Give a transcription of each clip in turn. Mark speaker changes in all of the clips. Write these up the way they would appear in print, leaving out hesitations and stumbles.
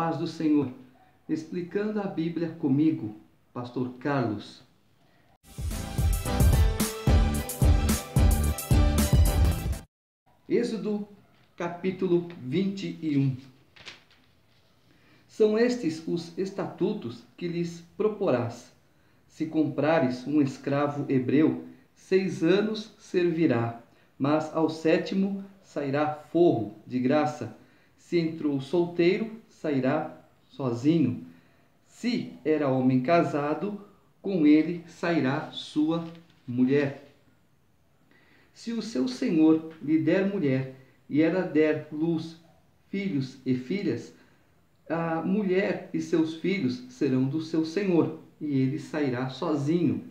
Speaker 1: paz do Senhor. Explicando a Bíblia comigo, Pastor Carlos. Êxodo capítulo 21. São estes os estatutos que lhes proporás. Se comprares um escravo hebreu, 6 anos servirá, mas ao 7º sairá forro de graça. Se entrou solteiro, sairá sozinho. Se era homem casado, com ele sairá sua mulher. Se o seu senhor lhe der mulher, e ela der luz, filhos e filhas, a mulher e seus filhos serão do seu senhor, e ele sairá sozinho.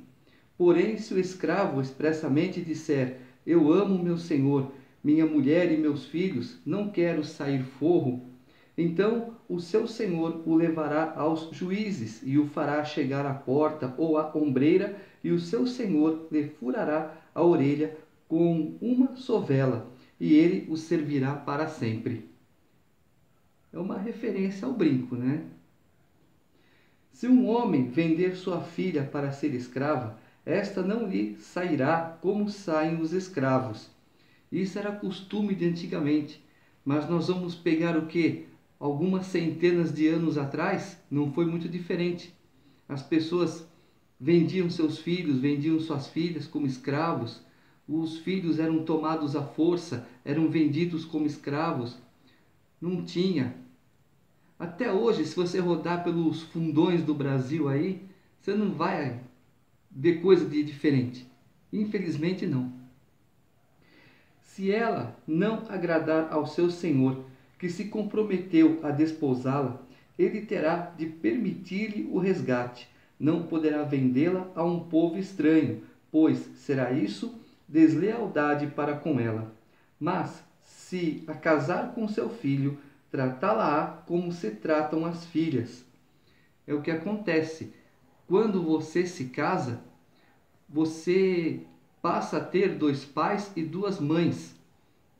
Speaker 1: Porém, se o escravo expressamente disser: eu amo meu senhor, minha mulher e meus filhos, não quero sair forro, então o seu senhor o levará aos juízes e o fará chegar à porta ou à ombreira, e o seu senhor lhe furará a orelha com uma sovela, e ele o servirá para sempre. É uma referência ao brinco, né? Se um homem vender sua filha para ser escrava, esta não lhe sairá como saem os escravos. Isso era costume de antigamente. Mas nós vamos pegar o quê? Algumas centenas de anos atrás, não foi muito diferente. As pessoas vendiam seus filhos, vendiam suas filhas como escravos. Os filhos eram tomados à força, eram vendidos como escravos. Não tinha. Até hoje, se você rodar pelos fundões do Brasil aí, você não vai ver coisa de diferente. Infelizmente não. Se ela não agradar ao seu senhor, que se comprometeu a desposá-la, ele terá de permitir-lhe o resgate. Não poderá vendê-la a um povo estranho, pois será isso deslealdade para com ela. Mas, se a casar com seu filho, tratá-la-á como se tratam as filhas. É o que acontece. Quando você se casa, você passa a ter 2 pais e 2 mães,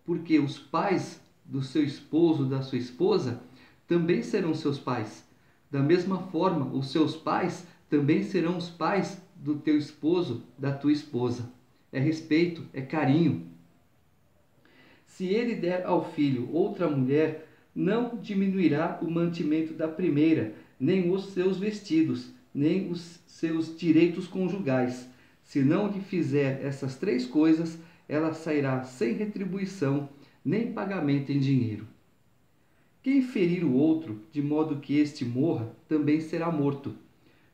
Speaker 1: porque os pais do seu esposo, da sua esposa, também serão seus pais. Da mesma forma, os seus pais também serão os pais do teu esposo, da tua esposa. É respeito, é carinho. Se ele der ao filho outra mulher, não diminuirá o mantimento da primeira, nem os seus vestidos, nem os seus direitos conjugais. Se não lhe fizer essas 3 coisas, ela sairá sem retribuição, nem pagamento em dinheiro. Quem ferir o outro, de modo que este morra, também será morto.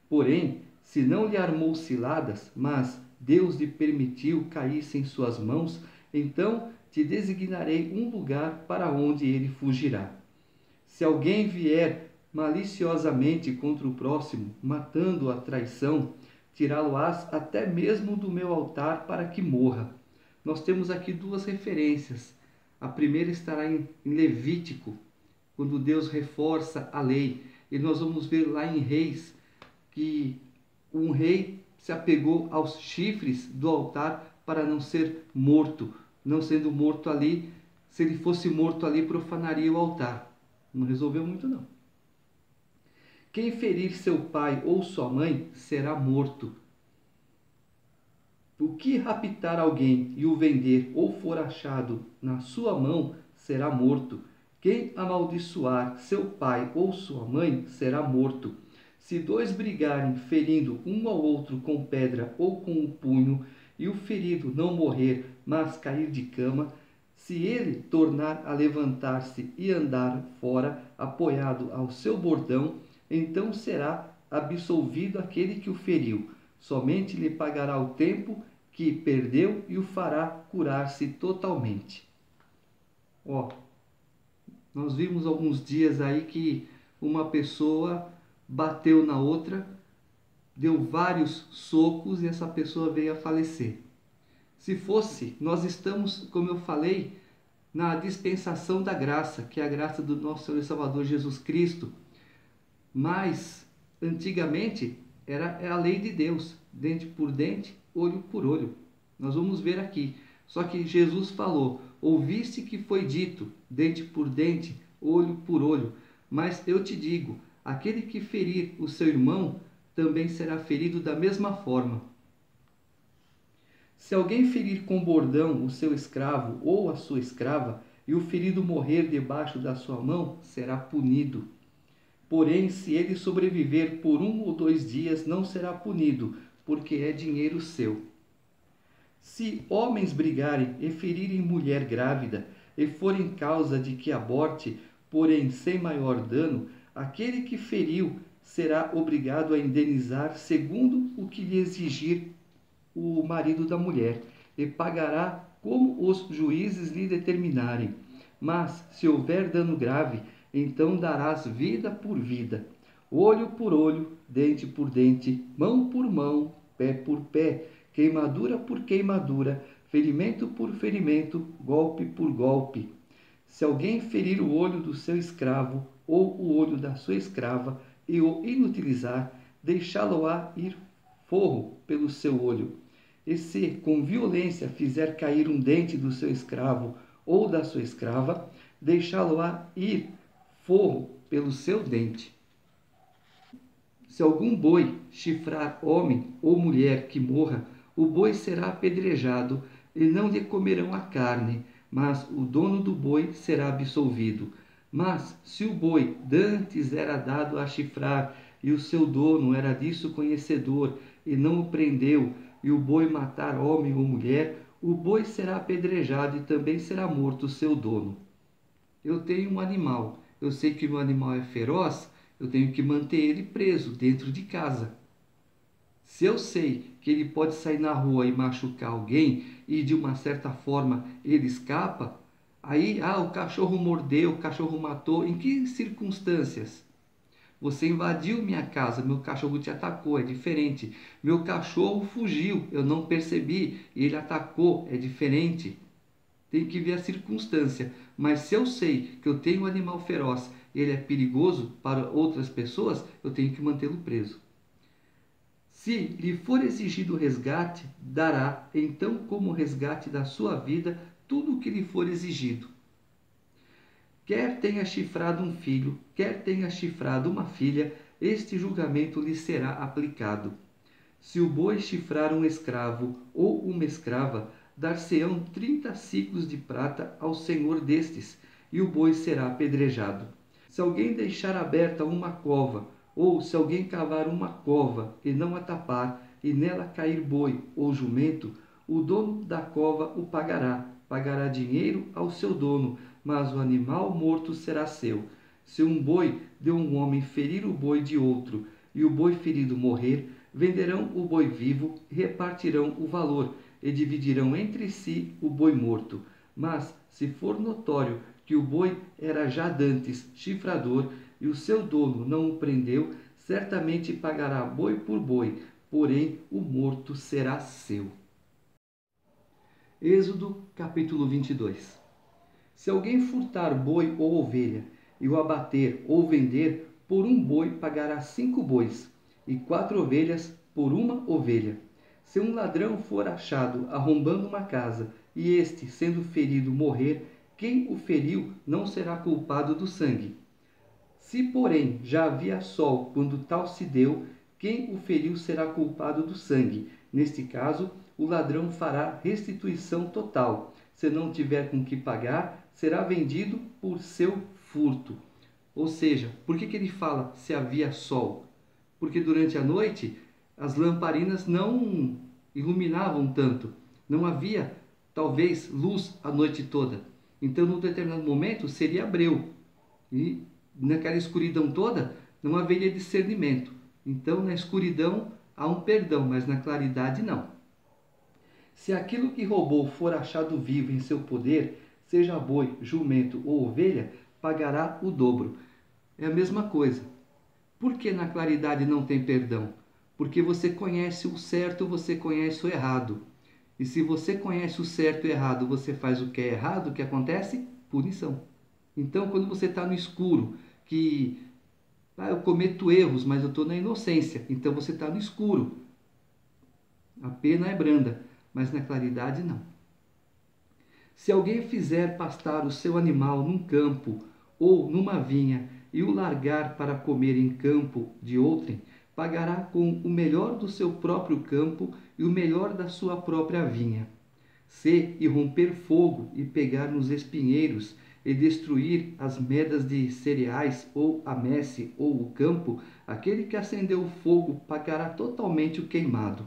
Speaker 1: Porém, se não lhe armou ciladas, mas Deus lhe permitiu caísse em suas mãos, então te designarei um lugar para onde ele fugirá. Se alguém vier maliciosamente contra o próximo, matando-o à traição, tirá-lo-ás até mesmo do meu altar para que morra. Nós temos aqui 2 referências. A primeira estará em Levítico, quando Deus reforça a lei. E nós vamos ver lá em Reis, que um rei se apegou aos chifres do altar para não ser morto. Não sendo morto ali, se ele fosse morto ali, profanaria o altar. Não resolveu muito não. Quem ferir seu pai ou sua mãe será morto. O que raptar alguém e o vender ou for achado na sua mão será morto. Quem amaldiçoar seu pai ou sua mãe será morto. Se 2 brigarem ferindo um ao outro com pedra ou com o punho, e o ferido não morrer, mas cair de cama, se ele tornar a levantar-se e andar fora, apoiado ao seu bordão, então será absolvido aquele que o feriu. Somente lhe pagará o tempo que perdeu e o fará curar-se totalmente. Nós vimos alguns dias aí que uma pessoa bateu na outra, deu vários socos e essa pessoa veio a falecer. Se fosse, nós estamos, como eu falei, na dispensação da graça, que é a graça do nosso Senhor e Salvador Jesus Cristo. Mas, antigamente, era a lei de Deus, dente por dente, olho por olho. Nós vamos ver aqui. Só que Jesus falou: ouviste que foi dito, dente por dente, olho por olho. Mas eu te digo, aquele que ferir o seu irmão também será ferido da mesma forma. Se alguém ferir com bordão o seu escravo ou a sua escrava, e o ferido morrer debaixo da sua mão, será punido. Porém, se ele sobreviver por 1 ou 2 dias, não será punido, porque é dinheiro seu. Se homens brigarem e ferirem mulher grávida, e forem causa de que aborte, porém sem maior dano, aquele que feriu será obrigado a indenizar segundo o que lhe exigir o marido da mulher, e pagará como os juízes lhe determinarem. Mas, se houver dano grave, então darás vida por vida, olho por olho, dente por dente, mão por mão, pé por pé, queimadura por queimadura, ferimento por ferimento, golpe por golpe. Se alguém ferir o olho do seu escravo ou o olho da sua escrava e o inutilizar, deixá-lo-á ir forro pelo seu olho. E se com violência fizer cair um dente do seu escravo ou da sua escrava, deixá-lo-á ir forro pelo seu dente. Se algum boi chifrar homem ou mulher que morra, o boi será apedrejado, e não lhe comerão a carne, mas o dono do boi será absolvido. Mas se o boi dantes era dado a chifrar, e o seu dono era disso conhecedor, e não o prendeu, e o boi matar homem ou mulher, o boi será apedrejado e também será morto o seu dono. Eu tenho um animal, eu sei que o meu animal é feroz, eu tenho que manter ele preso dentro de casa. Se eu sei que ele pode sair na rua e machucar alguém e de uma certa forma ele escapa, aí, o cachorro mordeu, o cachorro matou, em que circunstâncias? Você invadiu minha casa, meu cachorro te atacou, é diferente. Meu cachorro fugiu, eu não percebi, e ele atacou, é diferente. Tem que ver a circunstância. Mas se eu sei que eu tenho um animal feroz, ele é perigoso para outras pessoas, eu tenho que mantê-lo preso. Se lhe for exigido resgate, dará, então, como resgate da sua vida, tudo o que lhe for exigido. Quer tenha chifrado um filho, quer tenha chifrado uma filha, este julgamento lhe será aplicado. Se o boi chifrar um escravo ou uma escrava, dar-se-ão 30 siclos de prata ao senhor destes, e o boi será apedrejado. Se alguém deixar aberta uma cova, ou se alguém cavar uma cova e não a tapar, e nela cair boi ou jumento, o dono da cova o pagará dinheiro ao seu dono, mas o animal morto será seu. Se um boi de um homem ferir o boi de outro, e o boi ferido morrer, venderão o boi vivo, repartirão o valor, e dividirão entre si o boi morto. Mas, se for notório que o boi era já dantes chifrador, e o seu dono não o prendeu, certamente pagará boi por boi, porém o morto será seu. Êxodo, capítulo 22. Se alguém furtar boi ou ovelha, e o abater ou vender, por um boi pagará 5 bois, e 4 ovelhas por uma ovelha. Se um ladrão for achado arrombando uma casa, e este, sendo ferido, morrer, quem o feriu não será culpado do sangue. Se, porém, já havia sol quando tal se deu, quem o feriu será culpado do sangue. Neste caso, o ladrão fará restituição total. Se não tiver com que pagar, será vendido por seu furto. Ou seja, por que ele fala se havia sol? Porque durante a noite as lamparinas não iluminavam tanto. Não havia, talvez, luz a noite toda. Então, num determinado momento, seria breu. E naquela escuridão toda, não haveria discernimento. Então, na escuridão há um perdão, mas na claridade não. Se aquilo que roubou for achado vivo em seu poder, seja boi, jumento ou ovelha, pagará o dobro. É a mesma coisa. Por que na claridade não tem perdão? Porque você conhece o certo, você conhece o errado. E se você conhece o certo e o errado, você faz o que é errado, o que acontece? Punição. Então, quando você está no escuro, que eu cometo erros, mas eu estou na inocência, então você está no escuro. A pena é branda, mas na claridade não. Se alguém fizer pastar o seu animal num campo ou numa vinha, e o largar para comer em campo de outrem, pagará com o melhor do seu próprio campo e o melhor da sua própria vinha. Se irromper fogo e pegar nos espinheiros e destruir as medas de cereais ou a messe ou o campo, aquele que acendeu o fogo pagará totalmente o queimado.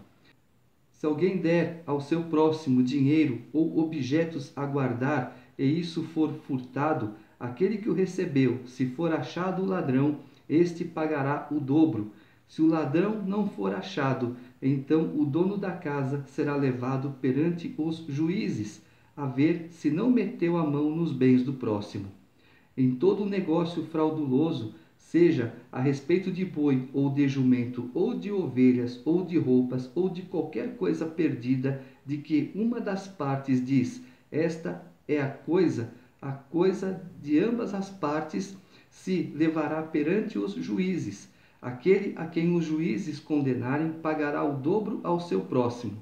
Speaker 1: Se alguém der ao seu próximo dinheiro ou objetos a guardar e isso for furtado, aquele que o recebeu, se for achado o ladrão, este pagará o dobro. Se o ladrão não for achado, então o dono da casa será levado perante os juízes, a ver se não meteu a mão nos bens do próximo. Em todo negócio frauduloso, seja a respeito de boi ou de jumento, ou de ovelhas, ou de roupas, ou de qualquer coisa perdida, de que uma das partes diz, esta é a coisa de ambas as partes se levará perante os juízes. Aquele a quem os juízes condenarem pagará o dobro ao seu próximo.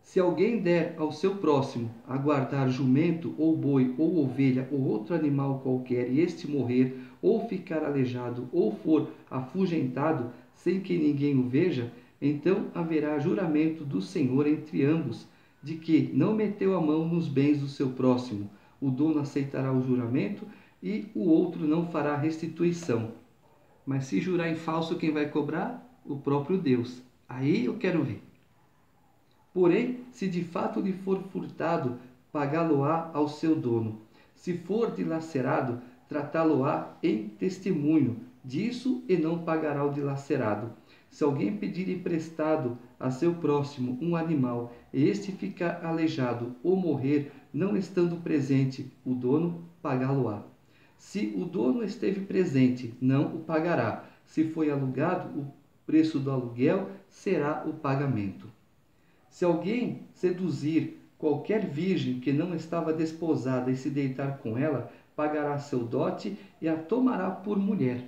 Speaker 1: Se alguém der ao seu próximo a guardar jumento, ou boi, ou ovelha, ou outro animal qualquer, e este morrer, ou ficar aleijado, ou for afugentado, sem que ninguém o veja, então haverá juramento do Senhor entre ambos, de que não meteu a mão nos bens do seu próximo. O dono aceitará o juramento, e o outro não fará restituição. Mas se jurar em falso, quem vai cobrar? O próprio Deus. Aí eu quero ver. Porém, se de fato lhe for furtado, pagá-lo-á ao seu dono. Se for dilacerado, tratá-lo-á em testemunho disso e não pagará o dilacerado. Se alguém pedir emprestado a seu próximo um animal e este ficar aleijado ou morrer, não estando presente o dono, pagá-lo-á. Se o dono esteve presente, não o pagará. Se foi alugado, o preço do aluguel será o pagamento. Se alguém seduzir qualquer virgem que não estava desposada e se deitar com ela, pagará seu dote e a tomará por mulher.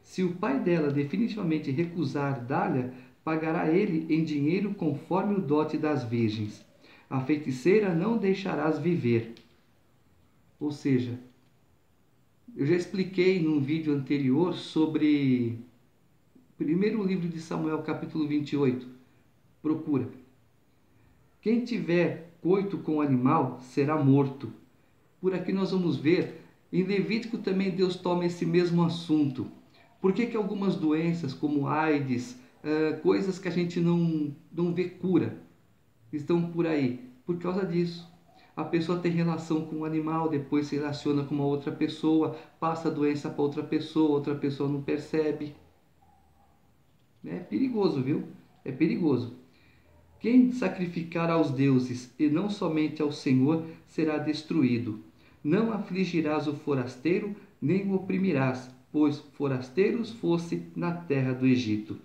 Speaker 1: Se o pai dela definitivamente recusar dar-lhe, pagará ele em dinheiro conforme o dote das virgens. A feiticeira não deixarás viver. Ou seja, eu já expliquei num vídeo anterior sobre o primeiro livro de Samuel, capítulo 28. Procura. Quem tiver coito com o animal será morto. Por aqui nós vamos ver, em Levítico também Deus toma esse mesmo assunto. Por que algumas doenças como AIDS, coisas que a gente não vê cura, estão por aí? Por causa disso. A pessoa tem relação com o animal, depois se relaciona com uma outra pessoa, passa a doença para outra pessoa não percebe. É perigoso, viu? É perigoso. Quem sacrificar aos deuses e não somente ao Senhor será destruído. Não afligirás o forasteiro, nem o oprimirás, pois forasteiros fosse na terra do Egito.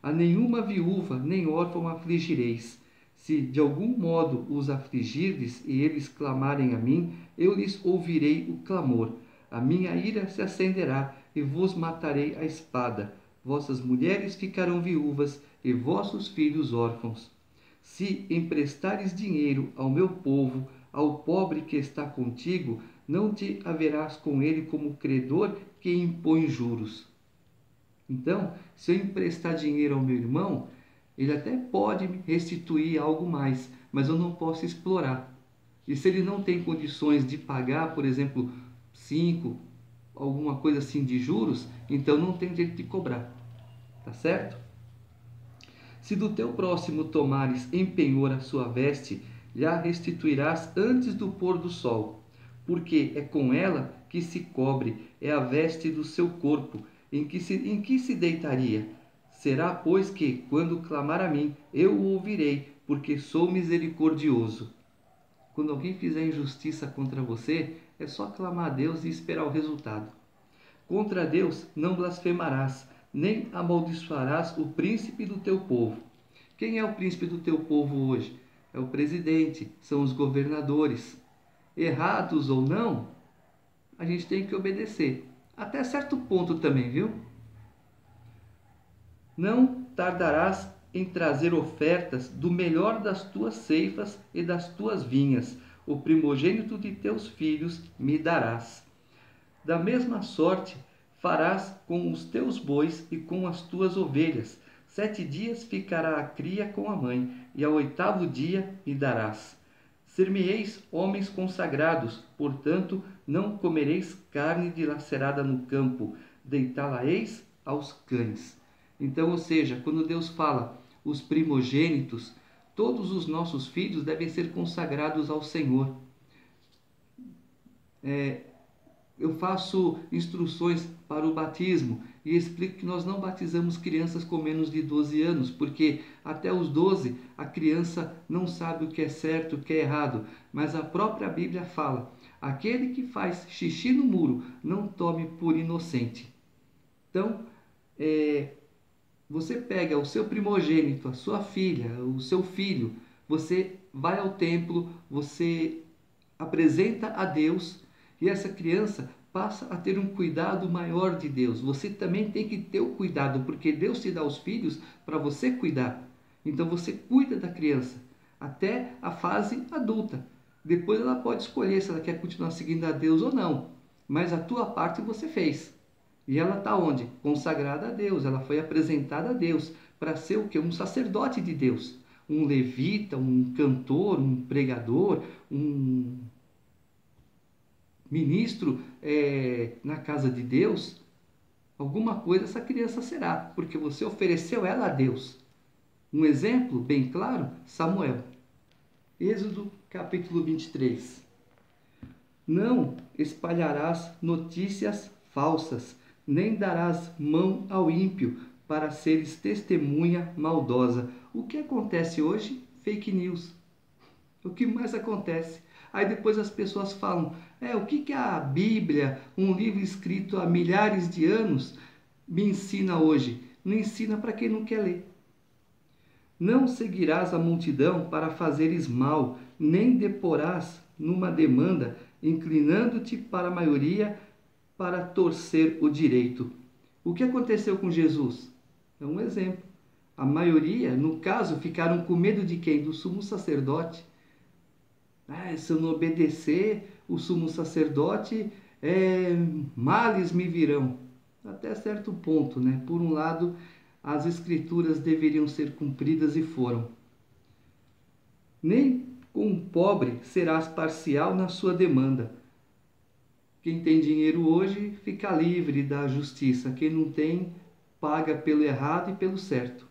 Speaker 1: A nenhuma viúva nem órfão afligireis. Se de algum modo os afligirdes e eles clamarem a mim, eu lhes ouvirei o clamor. A minha ira se acenderá e vos matarei a espada. Vossas mulheres ficarão viúvas e vossos filhos órfãos. Se emprestares dinheiro ao meu povo, ao pobre que está contigo, não te haverás com ele como credor que impõe juros. Então, se eu emprestar dinheiro ao meu irmão, ele até pode me restituir algo mais, mas eu não posso explorar. E se ele não tem condições de pagar, por exemplo, 5, alguma coisa assim de juros, então não tem jeito de cobrar. Tá certo? Se do teu próximo tomares em penhor a sua veste, lhe a restituirás antes do pôr do sol, porque é com ela que se cobre, é a veste do seu corpo, em que se deitaria. Será, pois, que, quando clamar a mim, eu o ouvirei, porque sou misericordioso. Quando alguém fizer injustiça contra você, é só clamar a Deus e esperar o resultado. Contra Deus não blasfemarás, nem amaldiçoarás o príncipe do teu povo. Quem é o príncipe do teu povo hoje? É o presidente, são os governadores. Errados ou não, a gente tem que obedecer. Até certo ponto também, viu? Não tardarás em trazer ofertas do melhor das tuas ceifas e das tuas vinhas. O primogênito de teus filhos me darás. Da mesma sorte farás com os teus bois e com as tuas ovelhas. 7 dias ficará a cria com a mãe, e ao 8º dia lhe darás. Ser-me-eis homens consagrados, portanto não comereis carne dilacerada no campo, deitá-la-eis aos cães. Então, ou seja, quando Deus fala os primogênitos, todos os nossos filhos devem ser consagrados ao Senhor. Eu faço instruções para o batismo e explico que nós não batizamos crianças com menos de 12 anos, porque até os 12 a criança não sabe o que é certo, o que é errado, mas a própria Bíblia fala: aquele que faz xixi no muro, não tome por inocente. Então, você pega o seu primogênito, a sua filha, o seu filho, você vai ao templo, você apresenta a Deus, e essa criança passa a ter um cuidado maior de Deus. Você também tem que ter o cuidado, porque Deus te dá os filhos para você cuidar. Então você cuida da criança até a fase adulta. Depois ela pode escolher se ela quer continuar seguindo a Deus ou não. Mas a tua parte você fez. E ela está onde? Consagrada a Deus. Ela foi apresentada a Deus para ser o quê? Um sacerdote de Deus. Um levita, um cantor, um pregador, um ministro na casa de Deus. Alguma coisa essa criança será, porque você ofereceu ela a Deus. Um exemplo bem claro, Samuel. Êxodo capítulo 23. Não espalharás notícias falsas, nem darás mão ao ímpio, para seres testemunha maldosa. O que acontece hoje? Fake news. O que mais acontece? Aí depois as pessoas falam: o que a Bíblia, um livro escrito há milhares de anos, me ensina hoje? Não ensina para quem não quer ler. Não seguirás a multidão para fazeres mal, nem deporás numa demanda, inclinando-te para a maioria para torcer o direito. O que aconteceu com Jesus? É um exemplo. A maioria, no caso, ficaram com medo de quem? Do sumo sacerdote. Se eu não obedecer o sumo sacerdote, males me virão. Até certo ponto, né? Por um lado, as escrituras deveriam ser cumpridas e foram. Nem com o pobre serás parcial na sua demanda. Quem tem dinheiro hoje fica livre da justiça. Quem não tem, paga pelo errado e pelo certo.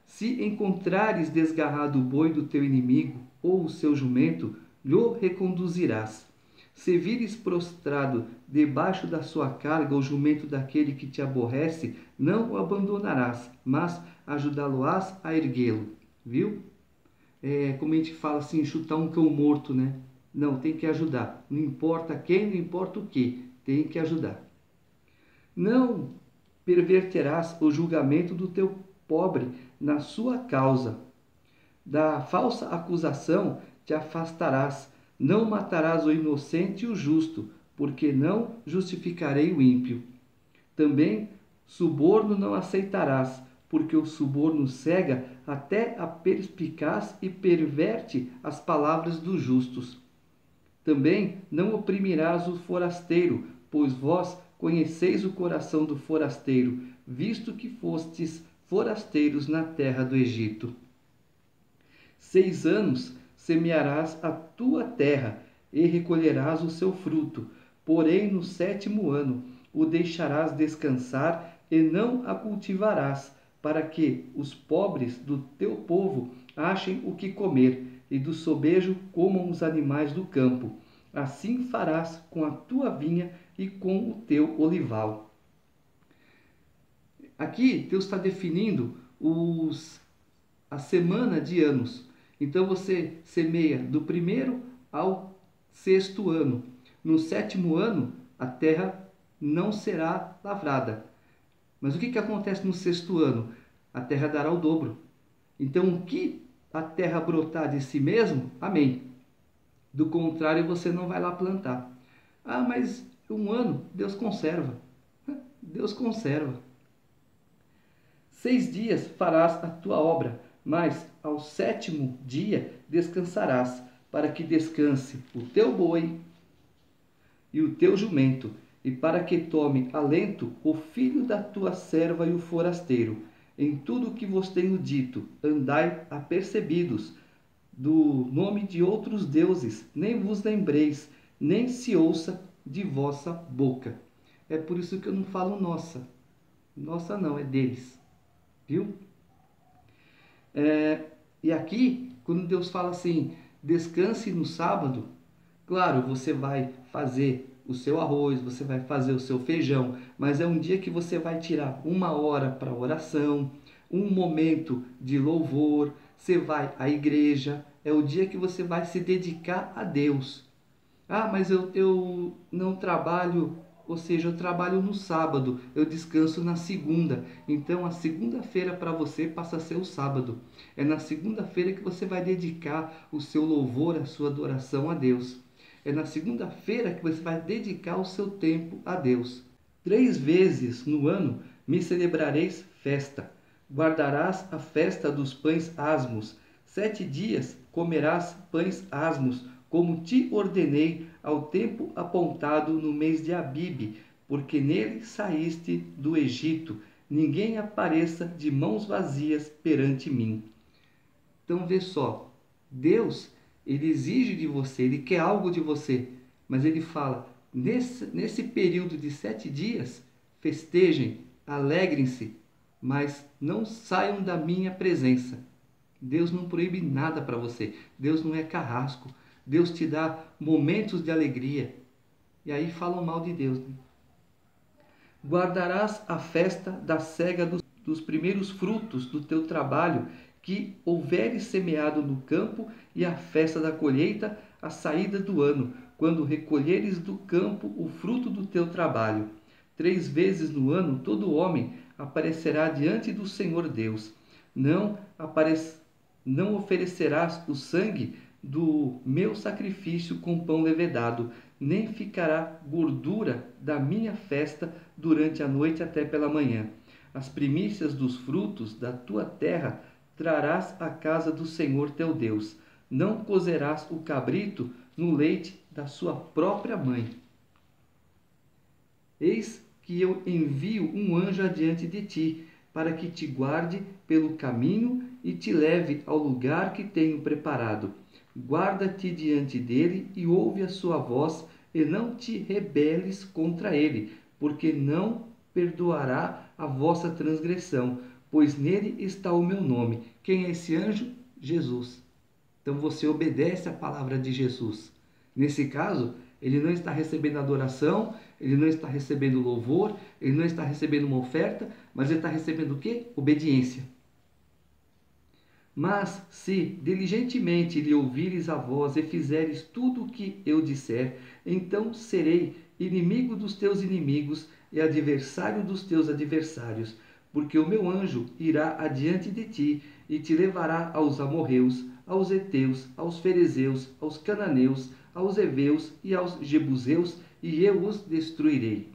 Speaker 1: Se encontrares desgarrado o boi do teu inimigo, ou o seu jumento, lhe reconduzirás. Se vires prostrado debaixo da sua carga o jumento daquele que te aborrece, não o abandonarás, mas ajudá-lo-ás a erguê-lo. Viu? Como a gente fala assim, chutar um cão morto, né? Não, tem que ajudar. Não importa quem, não importa o que, tem que ajudar. Não perverterás o julgamento do teu pobre na sua causa. Da falsa acusação te afastarás. Não matarás o inocente e o justo, porque não justificarei o ímpio. Também suborno não aceitarás, porque o suborno cega até a perspicaz e perverte as palavras dos justos. Também não oprimirás o forasteiro, pois vós conheceis o coração do forasteiro, visto que fostes forasteiros na terra do Egito. 6 anos semearás a tua terra e recolherás o seu fruto, porém no 7º ano o deixarás descansar e não a cultivarás, para que os pobres do teu povo achem o que comer, e do sobejo comam os animais do campo. Assim farás com a tua vinha e com o teu olival. Aqui Deus está definindo a semana de anos. Então você semeia do 1º ao 6º ano. No 7º ano, a terra não será lavrada. Mas o que acontece no 6º ano? A terra dará o dobro. Então, o que a terra brotar de si mesmo, amém. Do contrário, você não vai lá plantar. Mas um ano, Deus conserva. Deus conserva. 6 dias farás a tua obra, mas ao 7º dia descansarás, para que descanse o teu boi e o teu jumento, e para que tome alento o filho da tua serva e o forasteiro. Em tudo o que vos tenho dito, andai apercebidos do nome de outros deuses, nem vos lembreis, nem se ouça de vossa boca. É por isso que eu não falo nossa. Nossa não, é deles. Viu? E aqui, quando Deus fala assim, descanse no sábado, claro, você vai fazer o seu arroz, você vai fazer o seu feijão, mas é um dia que você vai tirar 1 hora para oração, um momento de louvor, você vai à igreja, é o dia que você vai se dedicar a Deus. Ah, mas eu não trabalho, ou seja, eu trabalho no sábado, eu descanso na segunda. Então a segunda-feira para você passa a ser o sábado. É na segunda-feira que você vai dedicar o seu louvor, a sua adoração a Deus. É na segunda-feira que você vai dedicar o seu tempo a Deus. 3 vezes no ano me celebrareis festa. Guardarás a festa dos pães asmos. 7 dias comerás pães asmos, como te ordenei ao tempo apontado no mês de Abibe, porque nele saíste do Egito. Ninguém apareça de mãos vazias perante mim. Então vê só, Deus, ele exige de você, ele quer algo de você, mas ele fala, nesse período de 7 dias, festejem, alegrem-se, mas não saiam da minha presença. Deus não proíbe nada para você, Deus não é carrasco, Deus te dá momentos de alegria. E aí falam mal de Deus. Né? Guardarás a festa da cega dos primeiros frutos do teu trabalho, que houveres semeado no campo, e a festa da colheita, a saída do ano, quando recolheres do campo o fruto do teu trabalho. 3 vezes no ano todo homem aparecerá diante do Senhor Deus. Não oferecerás o sangue do meu sacrifício com pão levedado, nem ficará gordura da minha festa durante a noite até pela manhã. As primícias dos frutos da tua terra trarás à casa do Senhor teu Deus. Não cozerás o cabrito no leite da sua própria mãe. Eis que eu envio um anjo adiante de ti, para que te guarde pelo caminho e te leve ao lugar que tenho preparado. Guarda-te diante dele e ouve a sua voz, e não te rebeles contra ele, porque não perdoará a vossa transgressão, pois nele está o meu nome. Quem é esse anjo? Jesus. Então você obedece à palavra de Jesus. Nesse caso, ele não está recebendo adoração, ele não está recebendo louvor, ele não está recebendo uma oferta, mas ele está recebendo o quê? Obediência. Mas se diligentemente lhe ouvires a voz e fizeres tudo o que eu disser, então serei inimigo dos teus inimigos e adversário dos teus adversários, porque o meu anjo irá adiante de ti e te levará aos amorreus, aos heteus, aos ferezeus, aos cananeus, aos heveus e aos jebuseus, e eu os destruirei.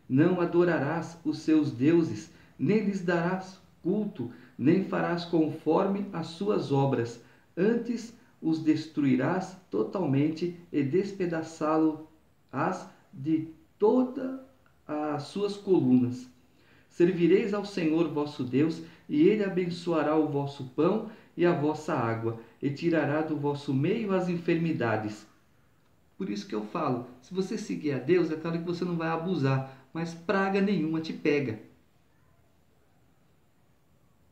Speaker 1: Não adorarás os seus deuses, nem lhes darás culto, nem farás conforme as suas obras. Antes os destruirás totalmente e despedaçá-lo-ás de todas as suas colunas. Servireis ao Senhor vosso Deus, e ele abençoará o vosso pão e a vossa água, e tirará do vosso meio as enfermidades. Por isso que eu falo, se você seguir a Deus, é claro que você não vai abusar, mas praga nenhuma te pega.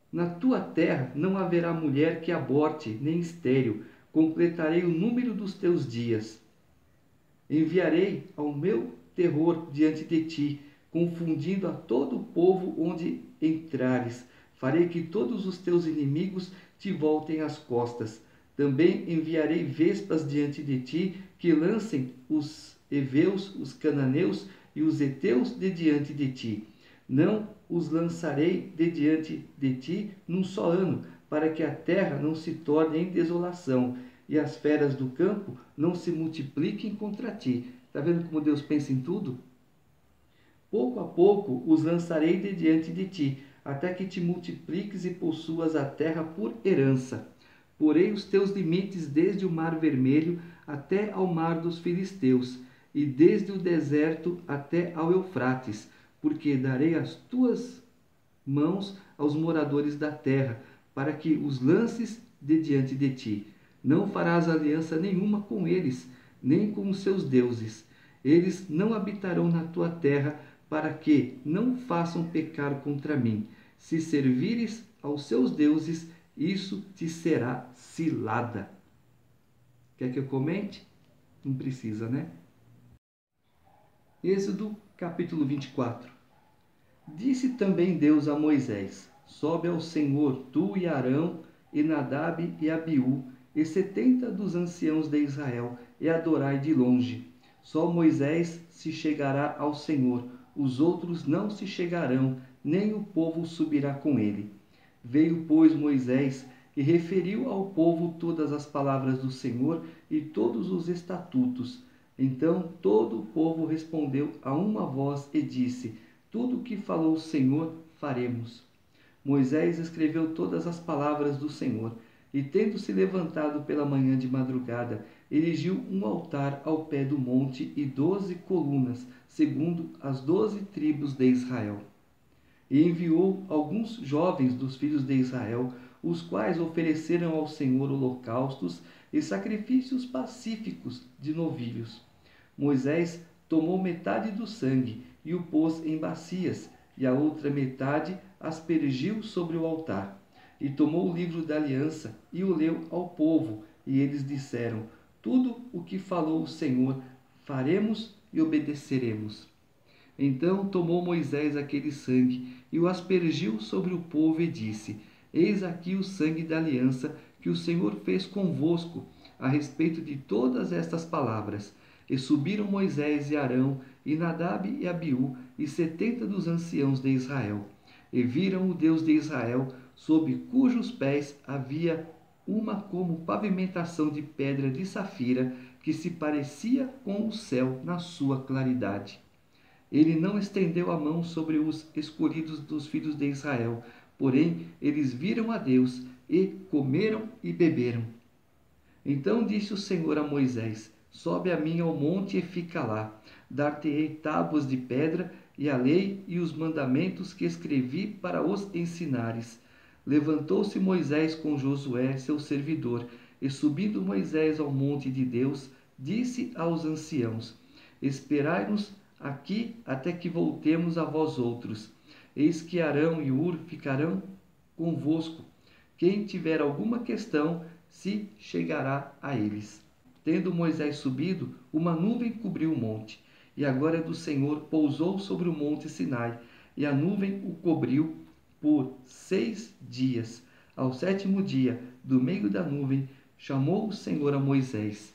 Speaker 1: Na tua terra não haverá mulher que aborte, nem estéril. Completarei o número dos teus dias. Enviarei ao meu terror diante de ti, confundindo a todo o povo onde entrares. Farei que todos os teus inimigos te voltem as costas. Também enviarei vespas diante de ti, que lancem os heveus, os cananeus e os heteus de diante de ti. Não os lançarei de diante de ti num só ano, para que a terra não se torne em desolação, e as feras do campo não se multipliquem contra ti. Está vendo como Deus pensa em tudo? Pouco a pouco os lançarei de diante de ti, até que te multipliques e possuas a terra por herança. Porei os teus limites desde o mar vermelho até ao mar dos filisteus, e desde o deserto até ao Eufrates, porque darei as tuas mãos aos moradores da terra, para que os lances de diante de ti. Não farás aliança nenhuma com eles, nem com os seus deuses. Eles não habitarão na tua terra, para que não façam pecar contra mim. Se servires aos seus deuses, isso te será cilada. Quer que eu comente? Não precisa, né? Êxodo capítulo 24. Disse também Deus a Moisés: sobe ao Senhor, tu e Arão, e Nadab e Abiú, e 70 dos anciãos de Israel, e adorai de longe. Só Moisés se chegará ao Senhor, os outros não se chegarão, nem o povo subirá com ele. Veio, pois, Moisés e referiu ao povo todas as palavras do Senhor e todos os estatutos. Então todo o povo respondeu a uma voz e disse: tudo o que falou o Senhor faremos. Moisés escreveu todas as palavras do Senhor, e tendo-se levantado pela manhã de madrugada, erigiu um altar ao pé do monte e 12 colunas, segundo as 12 tribos de Israel. E enviou alguns jovens dos filhos de Israel, os quais ofereceram ao Senhor holocaustos e sacrifícios pacíficos de novilhos. Moisés tomou metade do sangue e o pôs em bacias, e a outra metade aspergiu sobre o altar. E tomou o livro da aliança e o leu ao povo, e eles disseram: tudo o que falou o Senhor faremos e obedeceremos. Então tomou Moisés aquele sangue e o aspergiu sobre o povo e disse: eis aqui o sangue da aliança que o Senhor fez convosco a respeito de todas estas palavras. E subiram Moisés e Arão, e Nadab e Abiú, e 70 dos anciãos de Israel. E viram o Deus de Israel, sob cujos pés havia uma como pavimentação de pedra de safira, que se parecia com o céu na sua claridade. Ele não estendeu a mão sobre os escolhidos dos filhos de Israel, porém eles viram a Deus, e comeram e beberam. Então disse o Senhor a Moisés: sobe a mim ao monte e fica lá. Dar-te-ei tábuas de pedra, e a lei e os mandamentos que escrevi para os ensinares. Levantou-se Moisés com Josué, seu servidor, e subindo Moisés ao monte de Deus, disse aos anciãos: esperai-nos aqui até que voltemos a vós outros. Eis que Arão e Hur ficarão convosco. Quem tiver alguma questão, se chegará a eles. Tendo Moisés subido, uma nuvem cobriu o monte, e a glória do Senhor pousou sobre o monte Sinai, e a nuvem o cobriu por 6 dias. Ao 7º dia, do meio da nuvem, chamou o Senhor a Moisés.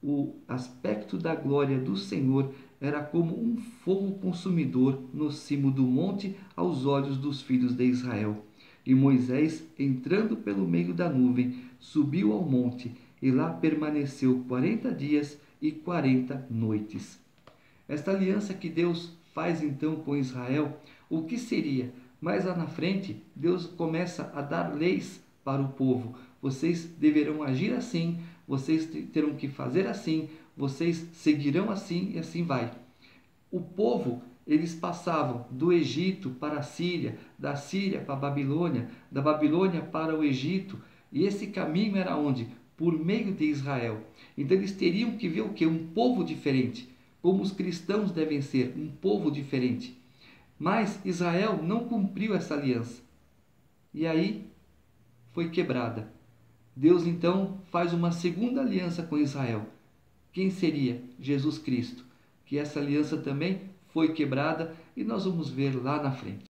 Speaker 1: O aspecto da glória do Senhor era como um fogo consumidor no cimo do monte aos olhos dos filhos de Israel. E Moisés, entrando pelo meio da nuvem, subiu ao monte, e lá permaneceu 40 dias e 40 noites. Esta aliança que Deus faz então com Israel, o que seria? Mais lá na frente, Deus começa a dar leis para o povo. Vocês deverão agir assim, vocês terão que fazer assim, vocês seguirão assim e assim vai. O povo, eles passavam do Egito para a Síria, da Síria para a Babilônia, da Babilônia para o Egito, e esse caminho era onde? Por meio de Israel. Então eles teriam que ver o quê? Um povo diferente, como os cristãos devem ser, um povo diferente. Mas Israel não cumpriu essa aliança. E aí foi quebrada. Deus então faz uma segunda aliança com Israel. Quem seria? Jesus Cristo. Que essa aliança também foi quebrada, e nós vamos ver lá na frente.